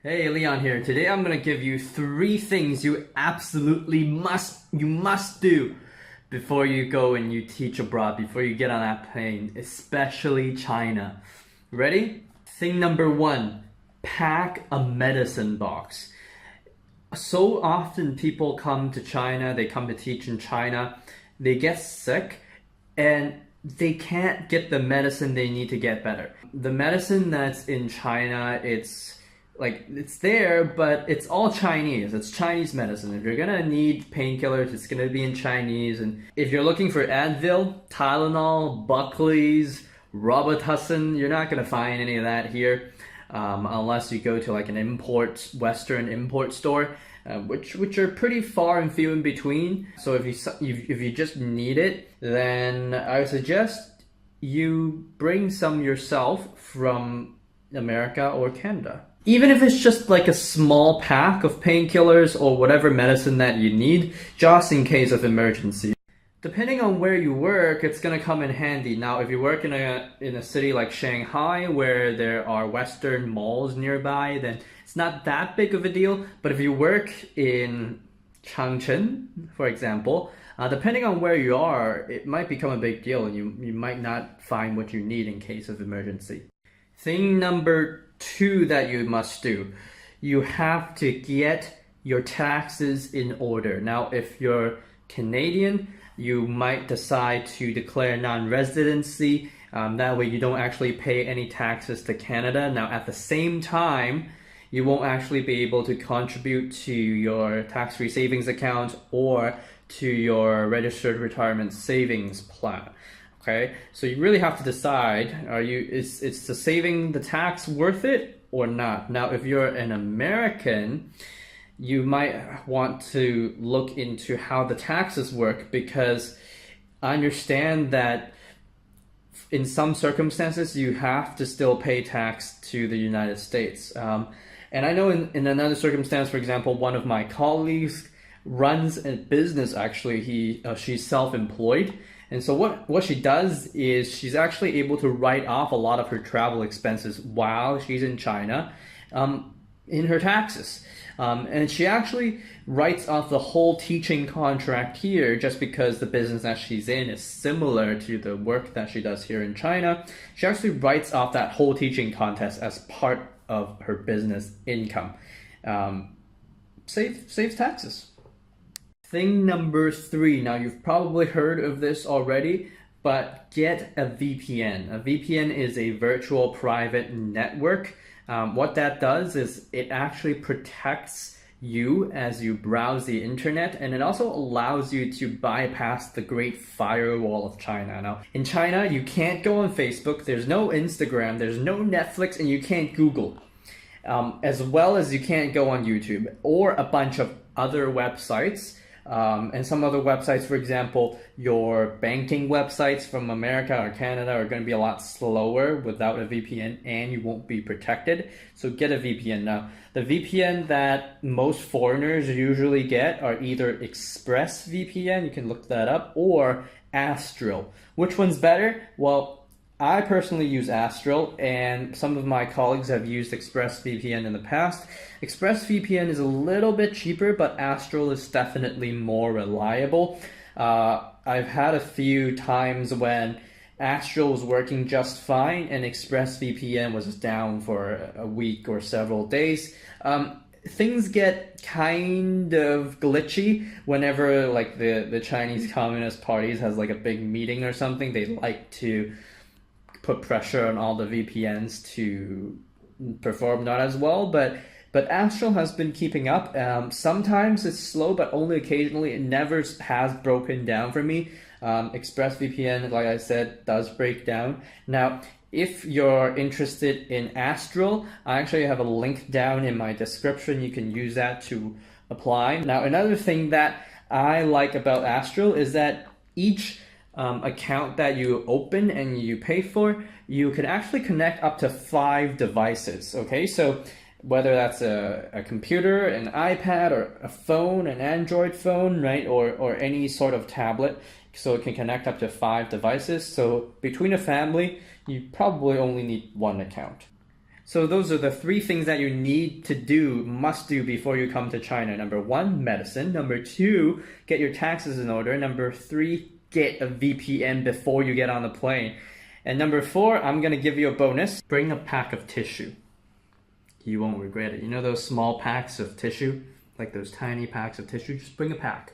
Hey, Leon here. Today I'm gonna give you three things you absolutely must do before you go and you teach abroad, before you get on that plane, especially China. Ready? Thing number one, pack a medicine box. So often people come to China, they come to teach in China, they get sick and they can't get the medicine they need to get better. The medicine that's in China, it's there, but it's all Chinese. It's Chinese medicine. If you're gonna need painkillers, it's gonna be in Chinese. And if you're looking for Advil, Tylenol, Buckley's, Robitussin, you're not gonna find any of that here, unless you go to like an Western import store, which are pretty far and few in between. So if you just need it, then I would suggest you bring some yourself from America or Canada. Even if it's just like a small pack of painkillers or whatever medicine that you need, just in case of emergency. Depending on where you work, it's gonna come in handy. Now, if you work in a city like Shanghai, where there are Western malls nearby, then it's not that big of a deal. But if you work in Changchun, for example, depending on where you are, it might become a big deal, and you might not find what you need in case of emergency. Thing number two that you must do, you have to get your taxes in order. Now, if you're Canadian, you might decide to declare non-residency. That way you don't actually pay any taxes to Canada. Now, at the same time, you won't actually be able to contribute to your tax-free savings account or to your registered retirement savings plan. Okay, so you really have to decide, is the saving the tax worth it or not? Now, if you're an American, you might want to look into how the taxes work, because I understand that in some circumstances you have to still pay tax to the United States. And I know in another circumstance, for example, one of my colleagues runs a business. Actually, she's self-employed. And so what she does is she's actually able to write off a lot of her travel expenses while she's in China in her taxes. And she actually writes off the whole teaching contract here just because the business that she's in is similar to the work that she does here in China. She actually writes off that whole teaching contest as part of her business income. Saves taxes. Thing number three, now you've probably heard of this already, but get a VPN. A VPN is a virtual private network. What that does is it actually protects you as you browse the internet, and it also allows you to bypass the Great Firewall of China. Now, in China, you can't go on Facebook, there's no Instagram, there's no Netflix, and you can't Google. As well as you can't go on YouTube or a bunch of other websites. And some other websites, for example, your banking websites from America or Canada are going to be a lot slower without a VPN, and you won't be protected. So get a VPN. Now, the VPN that most foreigners usually get are either ExpressVPN, you can look that up, or Astrill. Which one's better? Well, I personally use Astrill, and some of my colleagues have used ExpressVPN in the past. ExpressVPN is a little bit cheaper, but Astrill is definitely more reliable. I've had a few times when Astrill was working just fine and ExpressVPN was down for a week or several days. Things get kind of glitchy whenever like the Chinese Communist Party has like a big meeting or something. They like to put pressure on all the VPNs to perform not as well, but Astrill has been keeping up. Sometimes it's slow, but only occasionally. It never has broken down for me. ExpressVPN, like I said, does break down. Now, if you're interested in Astrill, I actually have a link down in my description. You can use that to apply. Now, another thing that I like about Astrill is that each account that you open and you pay for, you can actually connect up to 5 devices. Okay, so whether that's a computer, an iPad, or a phone, an Android phone, right, or any sort of tablet, so it can connect up to 5 devices. So between a family, you probably only need 1 account. So those are the 3 things that you need to do, must do before you come to China. Number 1, medicine. Number 2, get your taxes in order. Number 3, get a VPN before you get on the plane. And number 4, I'm gonna give you a bonus. Bring a pack of tissue. You won't regret it. You know those small packs of tissue? Like those tiny packs of tissue? Just bring a pack.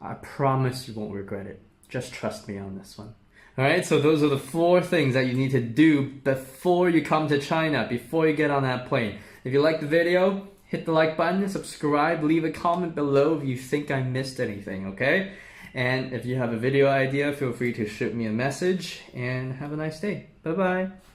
I promise you won't regret it. Just trust me on this one. Alright, so those are the 4 things that you need to do before you come to China, before you get on that plane. If you like the video, hit the like button, subscribe, leave a comment below if you think I missed anything, okay? And if you have a video idea, feel free to shoot me a message, and have a nice day. Bye-bye.